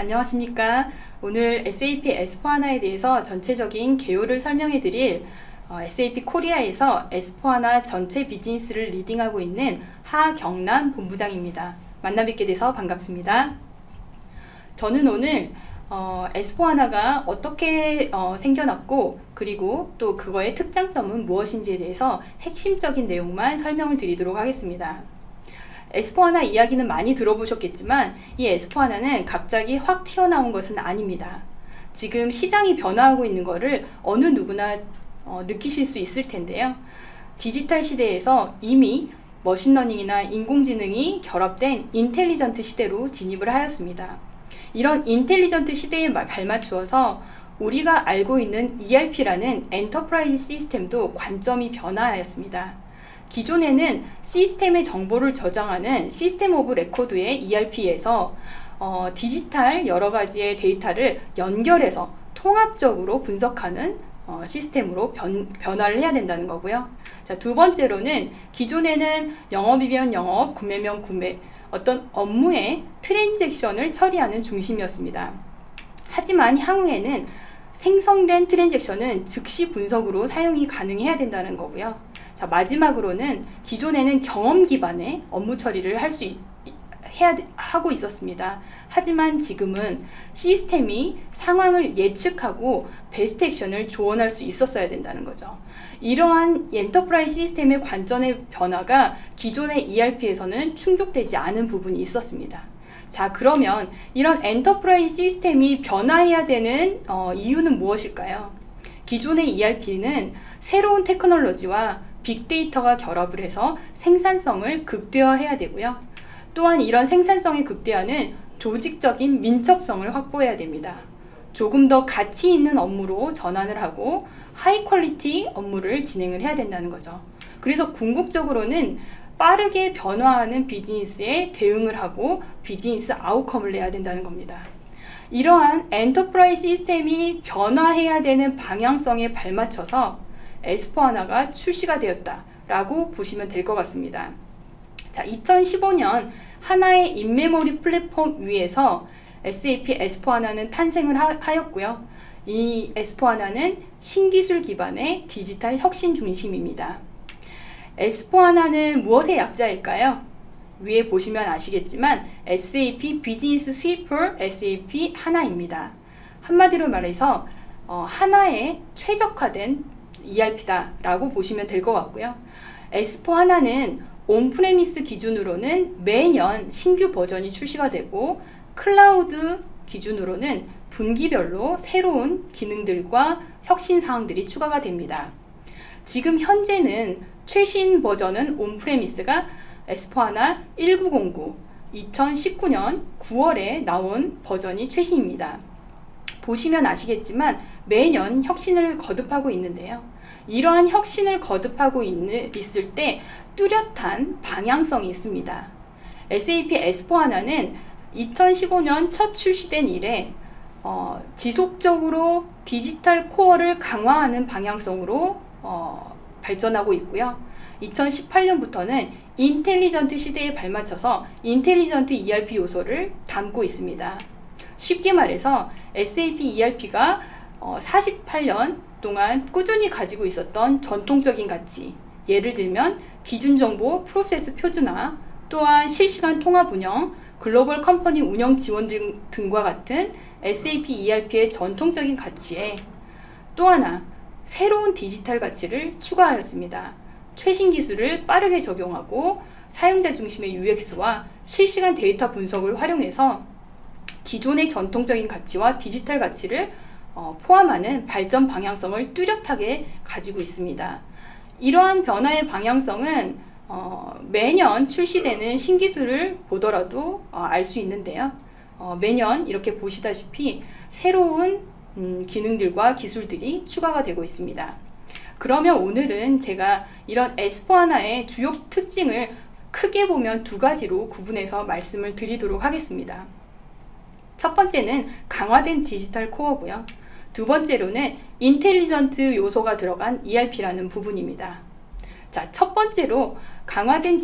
안녕하십니까. 오늘 SAP S4HANA에 대해서 전체적인 개요를 설명해 드릴 SAP 코리아에서 S4HANA 전체 비즈니스를 리딩하고 있는 하경란 본부장입니다. 만나 뵙게 돼서 반갑습니다. 저는 오늘 S4HANA가 어떻게 생겨났고 그리고 또 그거의 특장점은 무엇인지에 대해서 핵심적인 내용만 설명을 드리도록 하겠습니다. S4HANA 이야기는 많이 들어보셨겠지만 이 S4HANA는 갑자기 확 튀어나온 것은 아닙니다. 지금 시장이 변화하고 있는 것을 어느 누구나 느끼실 수 있을 텐데요. 디지털 시대에서 이미 머신러닝이나 인공지능이 결합된 인텔리전트 시대로 진입을 하였습니다. 이런 인텔리전트 시대에 발맞추어서 우리가 알고 있는 ERP라는 엔터프라이즈 시스템도 관점이 변화하였습니다. 기존에는 시스템의 정보를 저장하는 시스템 오브 레코드의 ERP에서 디지털 여러가지의 데이터를 연결해서 통합적으로 분석하는 시스템으로 변화를 해야 된다는 거고요. 자, 두 번째로는 기존에는 영업이면 영업, 구매면 구매, 어떤 업무의 트랜잭션을 처리하는 중심이었습니다. 하지만 향후에는 생성된 트랜잭션은 즉시 분석으로 사용이 가능해야 된다는 거고요. 자, 마지막으로는 기존에는 경험 기반의 업무 처리를 하고 있었습니다. 하지만 지금은 시스템이 상황을 예측하고 베스트 액션을 조언할 수 있었어야 된다는 거죠. 이러한 엔터프라이즈 시스템의 관점의 변화가 기존의 ERP에서는 충족되지 않은 부분이 있었습니다. 자, 그러면 이런 엔터프라이즈 시스템이 변화해야 되는 이유는 무엇일까요? 기존의 ERP는 새로운 테크놀로지와 빅데이터가 결합을 해서 생산성을 극대화해야 되고요. 또한 이런 생산성의 극대화는 조직적인 민첩성을 확보해야 됩니다. 조금 더 가치 있는 업무로 전환을 하고 하이 퀄리티 업무를 진행을 해야 된다는 거죠. 그래서 궁극적으로는 빠르게 변화하는 비즈니스에 대응을 하고 비즈니스 아웃컴을 내야 된다는 겁니다. 이러한 엔터프라이즈 시스템이 변화해야 되는 방향성에 발맞춰서 S4HANA가 출시가 되었다라고 보시면 될 것 같습니다. 자, 2015년 하나의 인메모리 플랫폼 위에서 SAP S4HANA는 탄생을 하였고요. 이 S4HANA는 신기술 기반의 디지털 혁신 중심입니다. S4HANA는 무엇의 약자일까요? 위에 보시면 아시겠지만 SAP 비즈니스 스위퍼 SAP 하나입니다. 한마디로 말해서 하나의 최적화된 ERP다 라고 보시면 될 것 같고요. S4HANA는 온프레미스 기준으로는 매년 신규 버전이 출시가 되고 클라우드 기준으로는 분기별로 새로운 기능들과 혁신 사항들이 추가가 됩니다. 지금 현재는 최신 버전은 온프레미스가 S4HANA 1909 2019년 9월에 나온 버전이 최신입니다. 보시면 아시겠지만 매년 혁신을 거듭하고 있는데요. 이러한 혁신을 거듭하고 있을 때 뚜렷한 방향성이 있습니다. SAP S4HANA는 2015년 첫 출시된 이래 지속적으로 디지털 코어를 강화하는 방향성으로 발전하고 있고요. 2018년부터는 인텔리전트 시대에 발맞춰서 인텔리전트 ERP 요소를 담고 있습니다. 쉽게 말해서 SAP ERP가 48년 동안 꾸준히 가지고 있었던 전통적인 가치, 예를 들면 기준정보 프로세스 표준화, 또한 실시간 통합 운영, 글로벌 컴퍼니 운영 지원 등과 같은 SAP ERP의 전통적인 가치에 또 하나 새로운 디지털 가치를 추가하였습니다. 최신 기술을 빠르게 적용하고 사용자 중심의 UX와 실시간 데이터 분석을 활용해서 기존의 전통적인 가치와 디지털 가치를 포함하는 발전 방향성을 뚜렷하게 가지고 있습니다. 이러한 변화의 방향성은 매년 출시되는 신기술을 보더라도 알 수 있는데요. 매년 이렇게 보시다시피 새로운 기능들과 기술들이 추가가 되고 있습니다. 그러면 오늘은 제가 이런 S4HANA의 주요 특징을 크게 보면 두 가지로 구분해서 말씀을 드리도록 하겠습니다. 첫 번째는 강화된 디지털 코어고요. 두 번째로는 인텔리전트 요소가 들어간 ERP라는 부분입니다. 자, 첫 번째로 강화된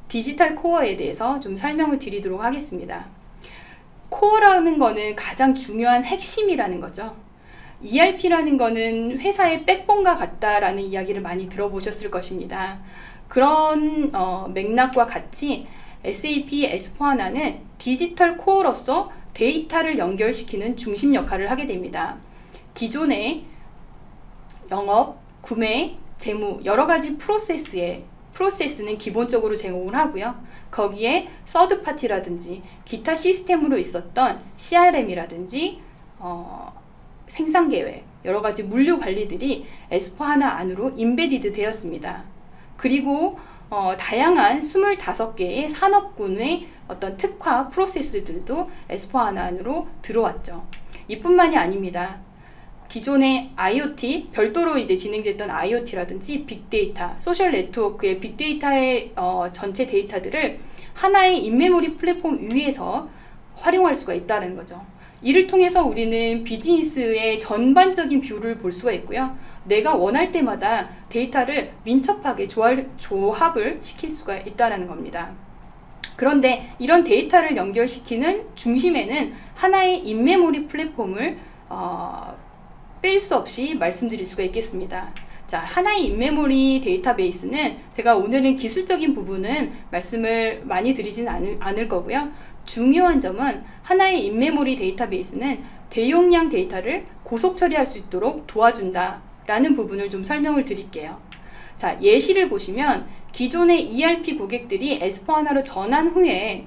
디지털 코어에 대해서 좀 설명을 드리도록 하겠습니다. 코어라는 거는 가장 중요한 핵심이라는 거죠. ERP라는 거는 회사의 백본과 같다라는 이야기를 많이 들어보셨을 것입니다. 그런 맥락과 같이 SAP S/4HANA는 디지털 코어로서 데이터를 연결시키는 중심 역할을 하게 됩니다. 기존의 영업, 구매, 재무 여러 가지 프로세스는 기본적으로 제공을 하고요. 거기에 서드파티라든지 기타 시스템으로 있었던 CRM이라든지 생산계획, 여러 가지 물류 관리들이 S/4HANA 안으로 인베디드 되었습니다. 그리고 다양한 25개의 산업군의 어떤 특화 프로세스들도 S/4HANA 안으로 들어왔죠. 이뿐만이 아닙니다. 기존의 IoT, 별도로 이제 진행됐던 IoT라든지 빅데이터, 소셜 네트워크의 빅데이터의 전체 데이터들을 하나의 인메모리 플랫폼 위에서 활용할 수가 있다는 거죠. 이를 통해서 우리는 비즈니스의 전반적인 뷰를 볼 수가 있고요. 내가 원할 때마다 데이터를 민첩하게 조합을 시킬 수가 있다는 겁니다. 그런데 이런 데이터를 연결시키는 중심에는 하나의 인메모리 플랫폼을 뺄 수 없이 말씀드릴 수가 있겠습니다. 자, 하나의 인메모리 데이터베이스는 제가 오늘은 기술적인 부분은 말씀을 많이 드리지는 않을 거고요. 중요한 점은 하나의 인메모리 데이터베이스는 대용량 데이터를 고속 처리할 수 있도록 도와준다 라는 부분을 좀 설명을 드릴게요. 자, 예시를 보시면 기존의 ERP 고객들이 S/4HANA로 전환 후에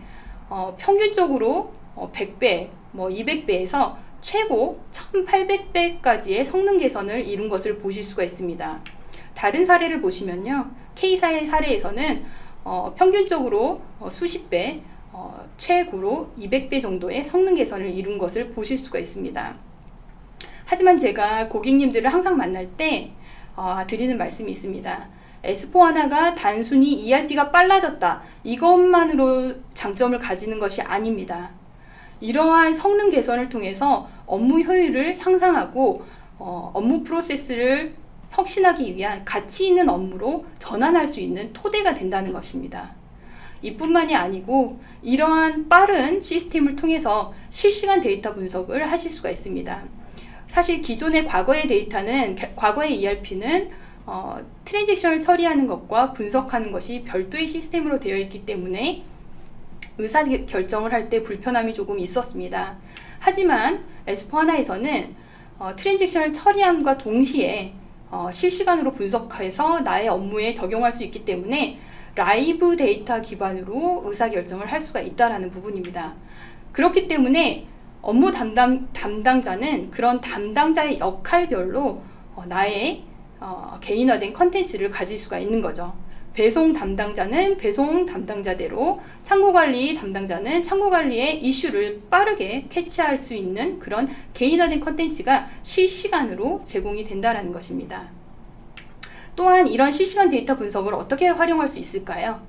평균적으로 100배, 200배에서 최고 1800배까지의 성능 개선을 이룬 것을 보실 수가 있습니다. 다른 사례를 보시면요. K사의 사례에서는 평균적으로 수십 배, 최고로 200배 정도의 성능 개선을 이룬 것을 보실 수가 있습니다. 하지만 제가 고객님들을 항상 만날 때 드리는 말씀이 있습니다. S/4HANA가 단순히 ERP가 빨라졌다, 이것만으로 장점을 가지는 것이 아닙니다. 이러한 성능 개선을 통해서 업무 효율을 향상하고 업무 프로세스를 혁신하기 위한 가치 있는 업무로 전환할 수 있는 토대가 된다는 것입니다. 이뿐만이 아니고 이러한 빠른 시스템을 통해서 실시간 데이터 분석을 하실 수가 있습니다. 사실 기존의 과거의 ERP는 트랜잭션을 처리하는 것과 분석하는 것이 별도의 시스템으로 되어 있기 때문에 의사결정을 할 때 불편함이 조금 있었습니다. 하지만 S/4HANA에서는 트랜잭션을 처리함과 동시에 실시간으로 분석해서 나의 업무에 적용할 수 있기 때문에 라이브 데이터 기반으로 의사결정을 할 수가 있다는 부분입니다. 그렇기 때문에 업무 담당자는 그런 담당자의 역할별로 나의 개인화된 컨텐츠를 가질 수가 있는 거죠. 배송 담당자는 배송 담당자대로, 창고관리 담당자는 창고관리의 이슈를 빠르게 캐치할 수 있는 그런 개인화된 컨텐츠가 실시간으로 제공이 된다는 것입니다. 또한 이런 실시간 데이터 분석을 어떻게 활용할 수 있을까요?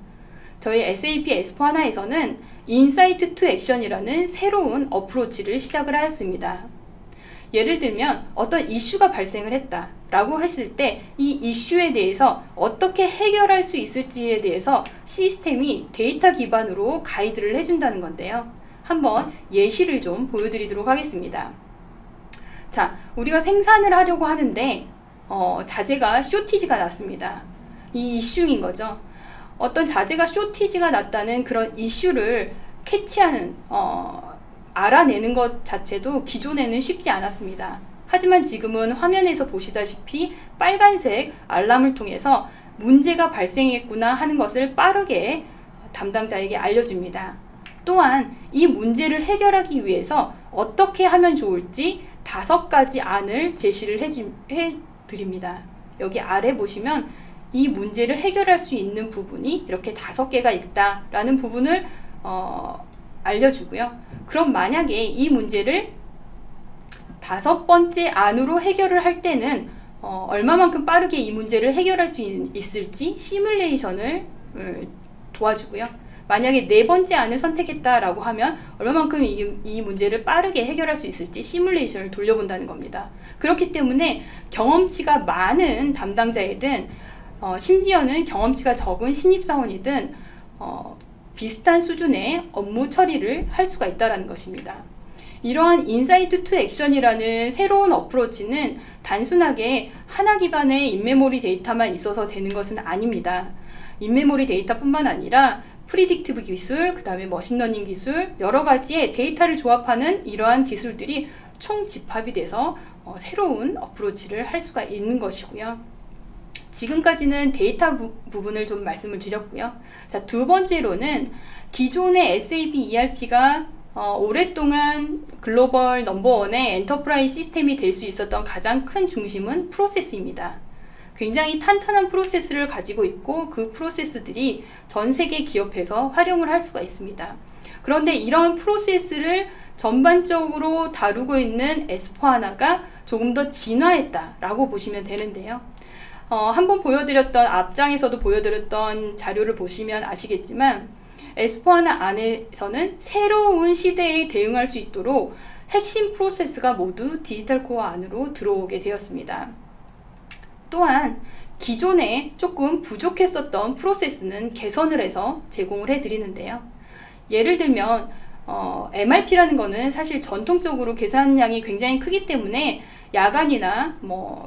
저희 SAP S/4HANA에서는 인사이트 투 액션이라는 새로운 어프로치를 시작을 하였습니다. 예를 들면 어떤 이슈가 발생을 했다 라고 했을 때 이 이슈에 대해서 어떻게 해결할 수 있을지에 대해서 시스템이 데이터 기반으로 가이드를 해준다는 건데요. 한번 예시를 좀 보여드리도록 하겠습니다. 자, 우리가 생산을 하려고 하는데 자재가 쇼티지가 났습니다. 이 이슈인 거죠. 어떤 자재가 쇼티지가 났다는 그런 이슈를 캐치하는 알아내는 것 자체도 기존에는 쉽지 않았습니다. 하지만 지금은 화면에서 보시다시피 빨간색 알람을 통해서 문제가 발생했구나 하는 것을 빠르게 담당자에게 알려줍니다. 또한 이 문제를 해결하기 위해서 어떻게 하면 좋을지 5가지 안을 제시를 해드립니다. 여기 아래 보시면 이 문제를 해결할 수 있는 부분이 이렇게 5개가 있다라는 부분을 알려주고요. 그럼 만약에 이 문제를 5번째 안으로 해결을 할 때는 얼마만큼 빠르게 이 문제를 해결할 수 있을지 시뮬레이션을 도와주고요. 만약에 4번째 안을 선택했다라고 하면 얼마만큼 이 문제를 빠르게 해결할 수 있을지 시뮬레이션을 돌려본다는 겁니다. 그렇기 때문에 경험치가 많은 담당자이든 심지어는 경험치가 적은 신입사원이든 비슷한 수준의 업무 처리를 할 수가 있다는 것입니다. 이러한 인사이트 투 액션이라는 새로운 어프로치는 단순하게 하나 기반의 인메모리 데이터만 있어서 되는 것은 아닙니다. 인메모리 데이터뿐만 아니라 프리딕티브 기술, 그 다음에 머신러닝 기술, 여러 가지의 데이터를 조합하는 이러한 기술들이 총집합이 돼서 새로운 어프로치를 할 수가 있는 것이고요. 지금까지는 데이터 부분을 좀 말씀을 드렸고요. 자, 두 번째로는 기존의 SAP ERP가 오랫동안 글로벌 넘버원의 엔터프라이즈 시스템이 될 수 있었던 가장 큰 중심은 프로세스입니다. 굉장히 탄탄한 프로세스를 가지고 있고 그 프로세스들이 전 세계 기업에서 활용을 할 수가 있습니다. 그런데 이런 프로세스를 전반적으로 다루고 있는 S4HANA가 조금 더 진화했다라고 보시면 되는데요. 한번 보여드렸던 앞장에서도 보여드렸던 자료를 보시면 아시겠지만 S4HANA 안에서는 새로운 시대에 대응할 수 있도록 핵심 프로세스가 모두 디지털 코어 안으로 들어오게 되었습니다. 또한 기존에 조금 부족했었던 프로세스는 개선을 해서 제공을 해드리는데요. 예를 들면 MRP라는 거는 사실 전통적으로 계산량이 굉장히 크기 때문에 야간이나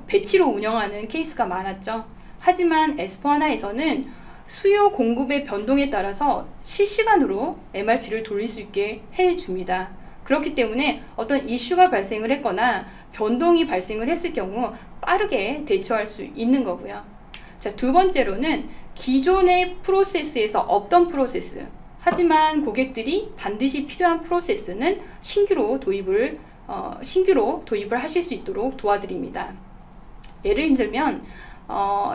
배치로 운영하는 케이스가 많았죠. 하지만 S4HANA에서는 수요 공급의 변동에 따라서 실시간으로 MRP를 돌릴 수 있게 해줍니다. 그렇기 때문에 어떤 이슈가 발생을 했거나 변동이 발생을 했을 경우 빠르게 대처할 수 있는 거고요. 자, 두 번째로는 기존의 프로세스에서 없던 프로세스, 하지만 고객들이 반드시 필요한 프로세스는 신규로 도입을 하실 수 있도록 도와드립니다. 예를 들면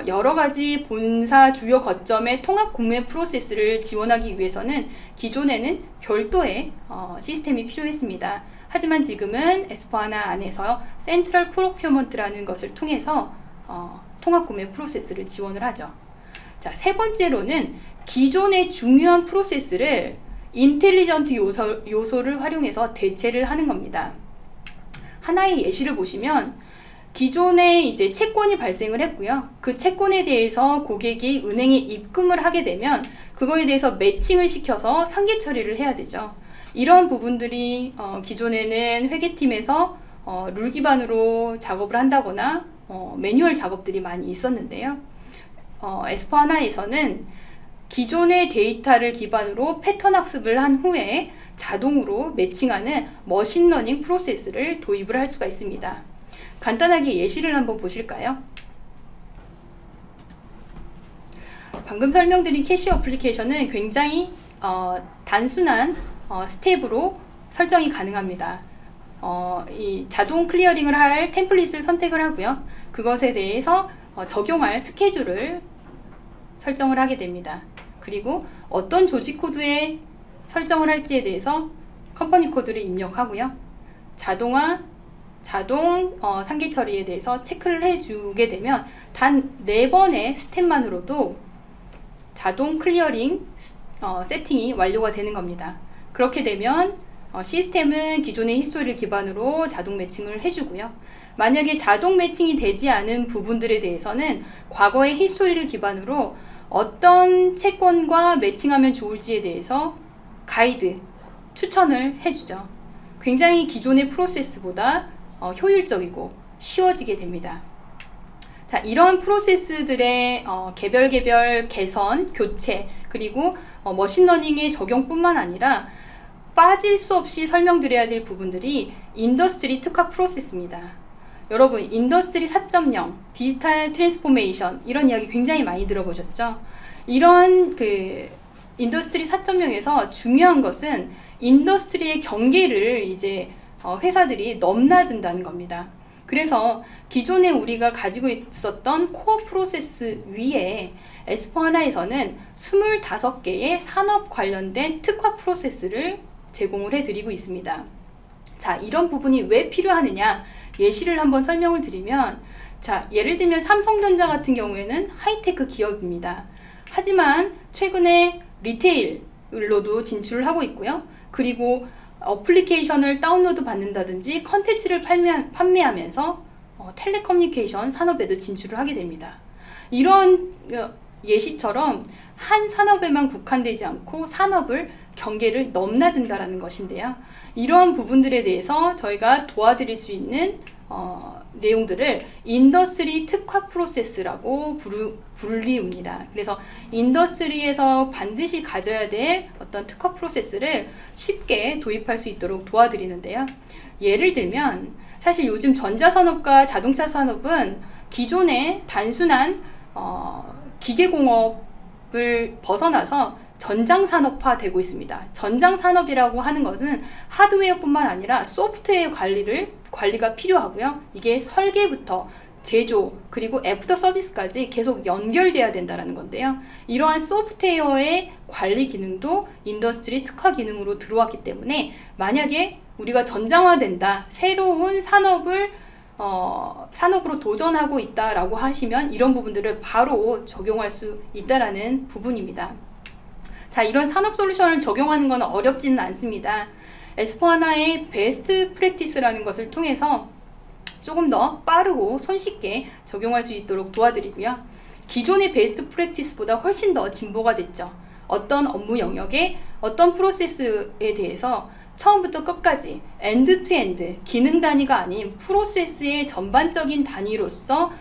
여러 가지 본사 주요 거점의 통합 구매 프로세스를 지원하기 위해서는 기존에는 별도의 시스템이 필요했습니다. 하지만 지금은 S4HANA 안에서 센트럴 프로큐먼트라는 것을 통해서 통합 구매 프로세스를 지원을 하죠. 자, 세 번째로는 기존의 중요한 프로세스를 인텔리전트 요소를 활용해서 대체를 하는 겁니다. 하나의 예시를 보시면 기존에 이제 채권이 발생을 했고요. 그 채권에 대해서 고객이 은행에 입금을 하게 되면 그거에 대해서 매칭을 시켜서 상계 처리를 해야 되죠. 이런 부분들이 기존에는 회계팀에서 룰 기반으로 작업을 한다거나 매뉴얼 작업들이 많이 있었는데요. S4HANA에서는 기존의 데이터를 기반으로 패턴 학습을 한 후에 자동으로 매칭하는 머신러닝 프로세스를 도입을 할 수가 있습니다. 간단하게 예시를 한번 보실까요? 방금 설명드린 캐시 어플리케이션은 굉장히 단순한 스텝으로 설정이 가능합니다. 이 자동 클리어링을 할 템플릿을 선택을 하고요. 그것에 대해서 적용할 스케줄을 설정을 하게 됩니다. 그리고 어떤 조직 코드에 설정을 할지에 대해서 컴퍼니 코드를 입력하고요. 자동 상계 처리에 대해서 체크를 해주게 되면 단 4번의 스텝만으로도 자동 클리어링 세팅이 완료가 되는 겁니다. 그렇게 되면 시스템은 기존의 히스토리를 기반으로 자동 매칭을 해주고요. 만약에 자동 매칭이 되지 않은 부분들에 대해서는 과거의 히스토리를 기반으로 어떤 채권과 매칭하면 좋을지에 대해서 가이드, 추천을 해주죠. 굉장히 기존의 프로세스보다 효율적이고 쉬워지게 됩니다. 자, 이런 프로세스들의 개별 개선, 교체, 그리고 머신러닝의 적용뿐만 아니라 빠질 수 없이 설명드려야 될 부분들이 인더스트리 특화 프로세스입니다. 여러분, 인더스트리 4.0, 디지털 트랜스포메이션 이런 이야기 굉장히 많이 들어보셨죠? 이런 인더스트리 4.0에서 중요한 것은 인더스트리의 경계를 이제 회사들이 넘나든다는 겁니다. 그래서 기존에 우리가 가지고 있었던 코어 프로세스 위에 S4HANA에서는 25개의 산업 관련된 특화 프로세스를 제공을 해드리고 있습니다. 자, 이런 부분이 왜 필요하느냐 예시를 한번 설명을 드리면, 자, 예를 들면 삼성전자 같은 경우에는 하이테크 기업입니다. 하지만 최근에 리테일로도 진출을 하고 있고요. 그리고 어플리케이션을 다운로드 받는다든지 컨텐츠를 판매하면서 텔레커뮤니케이션 산업에도 진출을 하게 됩니다. 이런 예시처럼 한 산업에만 국한되지 않고 산업을 경계를 넘나든다라는 것인데요. 이러한 부분들에 대해서 저희가 도와드릴 수 있는 내용들을 인더스트리 특화 프로세스라고 불리웁니다. 그래서 인더스트리에서 반드시 가져야 될 어떤 특화 프로세스를 쉽게 도입할 수 있도록 도와드리는데요. 예를 들면 사실 요즘 전자산업과 자동차 산업은 기존의 단순한 기계공업을 벗어나서 전장산업화 되고 있습니다. 전장산업이라고 하는 것은 하드웨어뿐만 아니라 소프트웨어 관리가 필요하고요. 이게 설계부터 제조 그리고 애프터 서비스까지 계속 연결돼야 된다는 건데요. 이러한 소프트웨어의 관리 기능도 인더스트리 특화 기능으로 들어왔기 때문에 만약에 우리가 전장화된다, 새로운 산업으로 도전하고 있다라고 하시면 이런 부분들을 바로 적용할 수 있다라는 부분입니다. 자, 이런 산업 솔루션을 적용하는 건 어렵지는 않습니다. S4하나의 베스트 프랙티스라는 것을 통해서 조금 더 빠르고 손쉽게 적용할 수 있도록 도와드리고요. 기존의 베스트 프랙티스보다 훨씬 더 진보가 됐죠. 어떤 업무 영역에 어떤 프로세스에 대해서 처음부터 끝까지 엔드 투 엔드 기능 단위가 아닌 프로세스의 전반적인 단위로서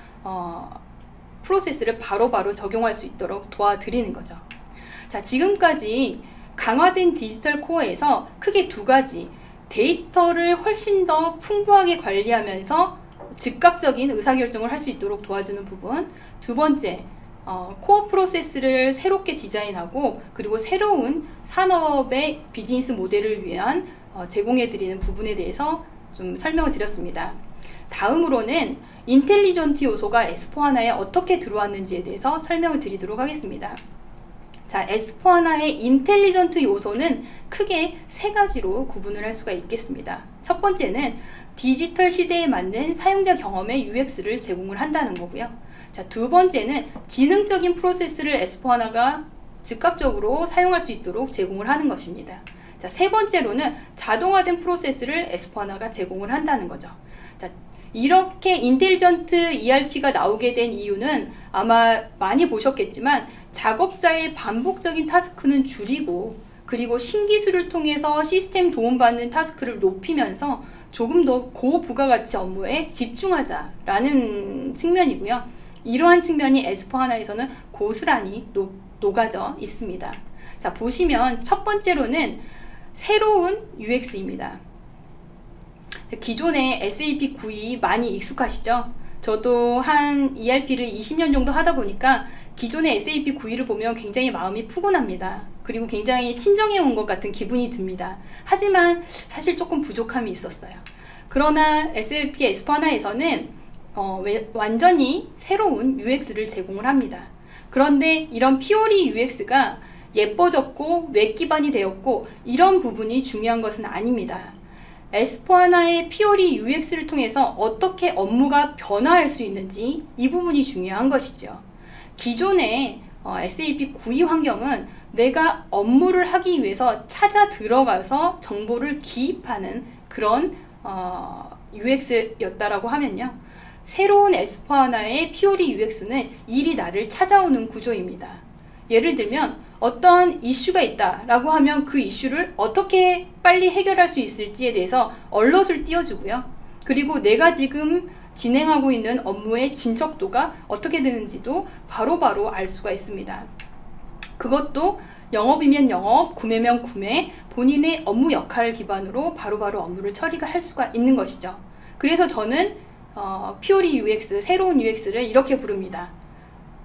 프로세스를 바로바로 적용할 수 있도록 도와드리는 거죠. 자, 지금까지 강화된 디지털 코어에서 크게 두 가지, 데이터를 훨씬 더 풍부하게 관리하면서 즉각적인 의사결정을 할 수 있도록 도와주는 부분, 두 번째, 코어 프로세스를 새롭게 디자인하고 그리고 새로운 산업의 비즈니스 모델을 위한 제공해드리는 부분에 대해서 좀 설명을 드렸습니다. 다음으로는 인텔리전트 요소가 S4하나에 어떻게 들어왔는지에 대해서 설명을 드리도록 하겠습니다. 자, S4하나의 인텔리전트 요소는 크게 세 가지로 구분을 할 수가 있겠습니다. 첫 번째는 디지털 시대에 맞는 사용자 경험의 UX를 제공을 한다는 거고요. 자, 두 번째는 지능적인 프로세스를 S4하나가 즉각적으로 사용할 수 있도록 제공을 하는 것입니다. 자, 세 번째로는 자동화된 프로세스를 S4하나가 제공을 한다는 거죠. 자, 이렇게 인텔리전트 ERP가 나오게 된 이유는 아마 많이 보셨겠지만 작업자의 반복적인 타스크는 줄이고 그리고 신기술을 통해서 시스템 도움받는 타스크를 높이면서 조금 더 고부가가치 업무에 집중하자라는 측면이고요. 이러한 측면이 S4하나에서는 고스란히 녹아져 있습니다. 자, 보시면 첫 번째로는 새로운 UX입니다. 기존의 SAP GUI 많이 익숙하시죠? 저도 한 ERP를 20년 정도 하다 보니까 기존의 SAP GUI를 보면 굉장히 마음이 푸근합니다. 그리고 굉장히 친정해 온 것 같은 기분이 듭니다. 하지만 사실 조금 부족함이 있었어요. 그러나 SAP S4하나에서는 완전히 새로운 UX를 제공을 합니다. 그런데 이런 피오리 UX가 예뻐졌고 웹 기반이 되었고 이런 부분이 중요한 것은 아닙니다. S4하나의 피오리 UX를 통해서 어떻게 업무가 변화할 수 있는지 이 부분이 중요한 것이죠. 기존의 SAP GUI 환경은 내가 업무를 하기 위해서 찾아 들어가서 정보를 기입하는 그런 UX였다라고 하면요. 새로운 S4하나의 피오리 UX는 일이 나를 찾아오는 구조입니다. 예를 들면 어떤 이슈가 있다라고 하면 그 이슈를 어떻게 빨리 해결할 수 있을지에 대해서 얼럿을 띄워주고요. 그리고 내가 지금 진행하고 있는 업무의 진척도가 어떻게 되는지도 바로바로 알 수가 있습니다. 그것도 영업이면 영업, 구매면 구매, 본인의 업무 역할을 기반으로 바로바로 업무를 처리가 할 수가 있는 것이죠. 그래서 저는 피오리 UX, 새로운 UX를 이렇게 부릅니다.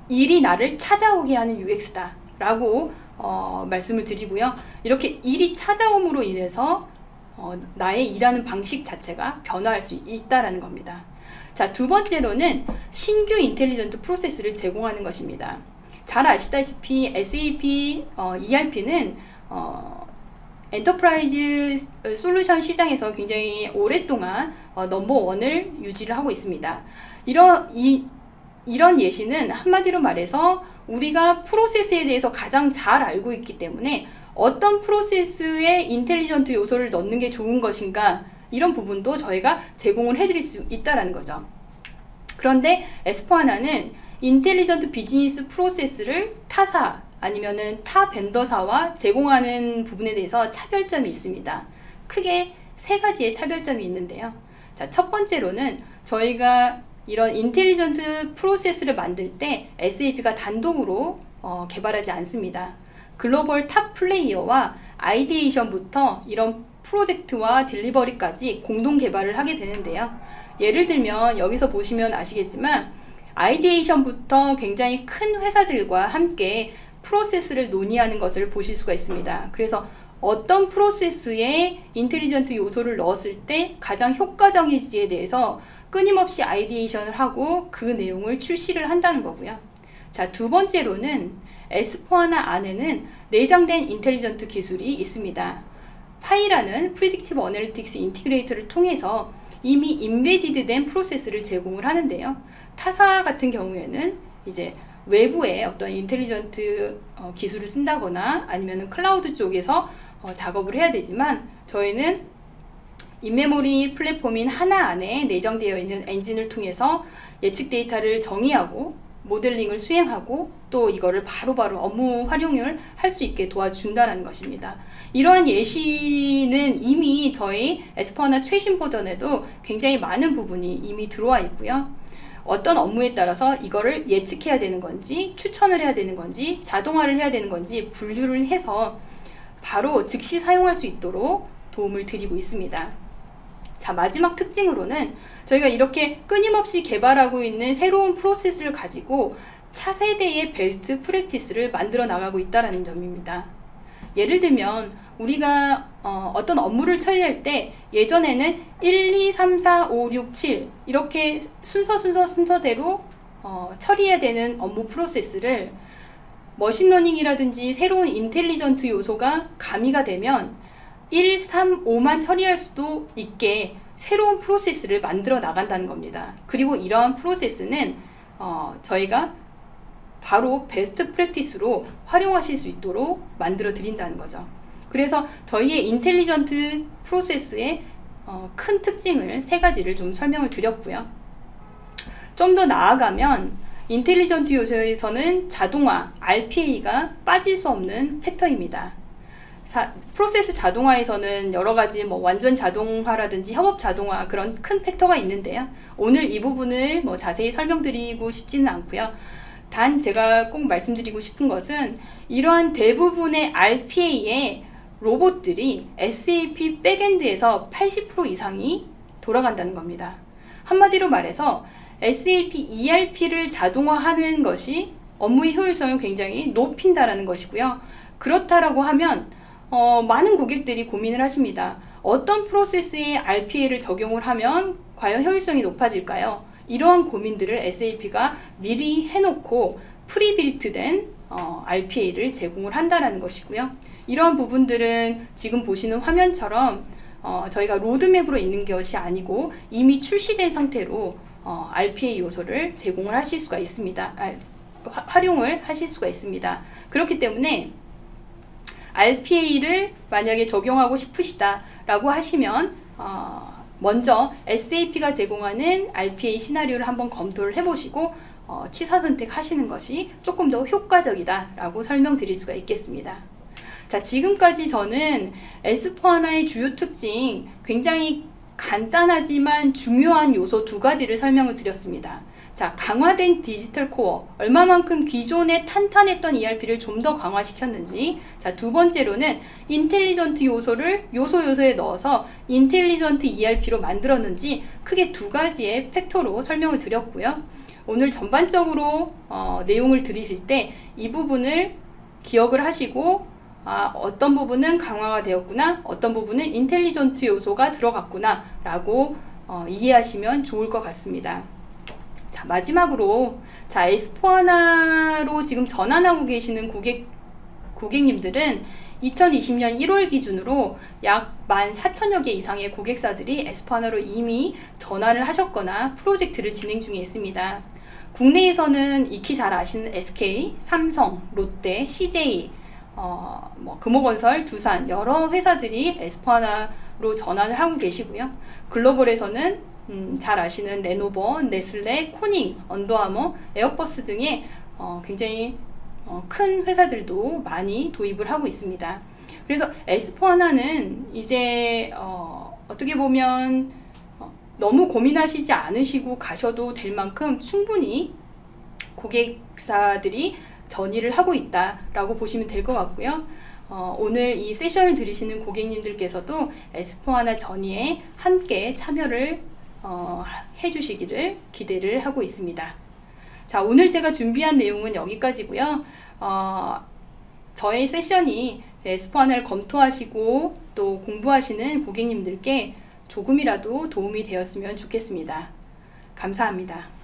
일이 나를 찾아오게 하는 UX다 라고 말씀을 드리고요. 이렇게 일이 찾아옴으로 인해서 나의 일하는 방식 자체가 변화할 수 있다는 겁니다. 자, 두 번째로는 신규 인텔리전트 프로세스를 제공하는 것입니다. 잘 아시다시피 SAP ERP는 엔터프라이즈 솔루션 시장에서 굉장히 오랫동안 넘버원을 유지를 하고 있습니다. 이런 예시는 한마디로 말해서 우리가 프로세스에 대해서 가장 잘 알고 있기 때문에 어떤 프로세스에 인텔리전트 요소를 넣는 게 좋은 것인가 이런 부분도 저희가 제공을 해드릴 수 있다는 거죠. 그런데 S4하나는 인텔리전트 비즈니스 프로세스를 타사 아니면은 타 벤더사와 제공하는 부분에 대해서 차별점이 있습니다. 크게 세 가지의 차별점이 있는데요. 자, 첫 번째로는 저희가 이런 인텔리전트 프로세스를 만들 때 SAP가 단독으로 개발하지 않습니다. 글로벌 탑 플레이어와 아이디에이션부터 이런 프로젝트와 딜리버리까지 공동 개발을 하게 되는데요. 예를 들면 여기서 보시면 아시겠지만 아이디에이션부터 굉장히 큰 회사들과 함께 프로세스를 논의하는 것을 보실 수가 있습니다. 그래서 어떤 프로세스에 인텔리전트 요소를 넣었을 때 가장 효과적인지에 대해서 끊임없이 아이디에이션을 하고 그 내용을 출시를 한다는 거고요. 자, 두 번째로는 S4HANA 안에는 내장된 인텔리전트 기술이 있습니다. 파이라는 프리딕티브 어널리틱스 인티그레이터를 통해서 이미 인베디드 된 프로세스를 제공을 하는데요. 타사 같은 경우에는 이제 외부에 어떤 인텔리전트 기술을 쓴다거나 아니면 클라우드 쪽에서 작업을 해야 되지만 저희는 인메모리 플랫폼인 하나 안에 내장되어 있는 엔진을 통해서 예측 데이터를 정의하고 모델링을 수행하고 또 이거를 바로바로 업무 활용을 할 수 있게 도와준다는 것입니다. 이러한 예시는 이미 저희 S4HANA 최신 버전에도 굉장히 많은 부분이 이미 들어와 있고요. 어떤 업무에 따라서 이거를 예측해야 되는 건지 추천을 해야 되는 건지 자동화를 해야 되는 건지 분류를 해서 바로 즉시 사용할 수 있도록 도움을 드리고 있습니다. 자, 마지막 특징으로는 저희가 이렇게 끊임없이 개발하고 있는 새로운 프로세스를 가지고 차세대의 베스트 프랙티스를 만들어 나가고 있다는 점입니다. 예를 들면 우리가 어떤 업무를 처리할 때 예전에는 1, 2, 3, 4, 5, 6, 7 이렇게 순서대로 처리해야 되는 업무 프로세스를 머신러닝이라든지 새로운 인텔리전트 요소가 가미가 되면 1, 3, 5만 처리할 수도 있게 새로운 프로세스를 만들어 나간다는 겁니다. 그리고 이러한 프로세스는 저희가 바로 베스트 프랙티스로 활용하실 수 있도록 만들어 드린다는 거죠. 그래서 저희의 인텔리전트 프로세스의 큰 특징을 세 가지를 좀 설명을 드렸고요. 좀 더 나아가면 인텔리전트 요소에서는 자동화, RPA가 빠질 수 없는 팩터입니다. 프로세스 자동화에서는 여러가지 완전 자동화라든지 협업 자동화 그런 큰 팩터가 있는데요. 오늘 이 부분을 자세히 설명드리고 싶지는 않고요. 단 제가 꼭 말씀드리고 싶은 것은 이러한 대부분의 RPA의 로봇들이 SAP 백엔드에서 80% 이상이 돌아간다는 겁니다. 한마디로 말해서 SAP ERP를 자동화하는 것이 업무의 효율성을 굉장히 높인다는 것이고요. 그렇다라고 하면 많은 고객들이 고민을 하십니다. 어떤 프로세스에 RPA를 적용을 하면 과연 효율성이 높아질까요? 이러한 고민들을 SAP가 미리 해놓고 프리빌트된 RPA를 제공을 한다는 것이고요. 이러한 부분들은 지금 보시는 화면처럼 저희가 로드맵으로 있는 것이 아니고 이미 출시된 상태로 RPA 요소를 제공을 하실 수가 있습니다. 활용을 하실 수가 있습니다. 그렇기 때문에 RPA를 만약에 적용하고 싶으시다 라고 하시면 먼저 SAP가 제공하는 RPA 시나리오를 한번 검토를 해보시고 취사 선택하시는 것이 조금 더 효과적이다 라고 설명드릴 수가 있겠습니다. 자, 지금까지 저는 S4HANA의 주요 특징 굉장히 간단하지만 중요한 요소 두 가지를 설명을 드렸습니다. 자, 강화된 디지털 코어, 얼마만큼 기존에 탄탄했던 ERP를 좀 더 강화시켰는지. 자, 두 번째로는 인텔리전트 요소를 요소에 넣어서 인텔리전트 ERP로 만들었는지 크게 두 가지의 팩터로 설명을 드렸고요. 오늘 전반적으로 내용을 들으실 때 이 부분을 기억을 하시고 어떤 부분은 강화가 되었구나, 어떤 부분은 인텔리전트 요소가 들어갔구나 라고 이해하시면 좋을 것 같습니다. 자, 마지막으로 S4HANA로 지금 전환하고 계시는 고객님들은 2020년 1월 기준으로 약 14,000여 개 이상의 고객사들이 S4HANA로 이미 전환을 하셨거나 프로젝트를 진행 중에 있습니다. 국내에서는 익히 잘 아시는 SK, 삼성, 롯데, CJ, 금호건설, 두산 여러 회사들이 S4HANA로 전환을 하고 계시고요. 글로벌에서는 잘 아시는 레노버, 네슬레, 코닝, 언더아머, 에어버스 등의 굉장히 큰 회사들도 많이 도입을 하고 있습니다. 그래서 S4하나는 이제 어떻게 보면 너무 고민하시지 않으시고 가셔도 될 만큼 충분히 고객사들이 전이를 하고 있다라고 보시면 될 것 같고요. 오늘 이 세션을 들으시는 고객님들께서도 S4하나 전이에 함께 참여를 해주시기를 기대를 하고 있습니다. 자, 오늘 제가 준비한 내용은 여기까지고요. 저의 세션이 S4하나를 검토하시고 또 공부하시는 고객님들께 조금이라도 도움이 되었으면 좋겠습니다. 감사합니다.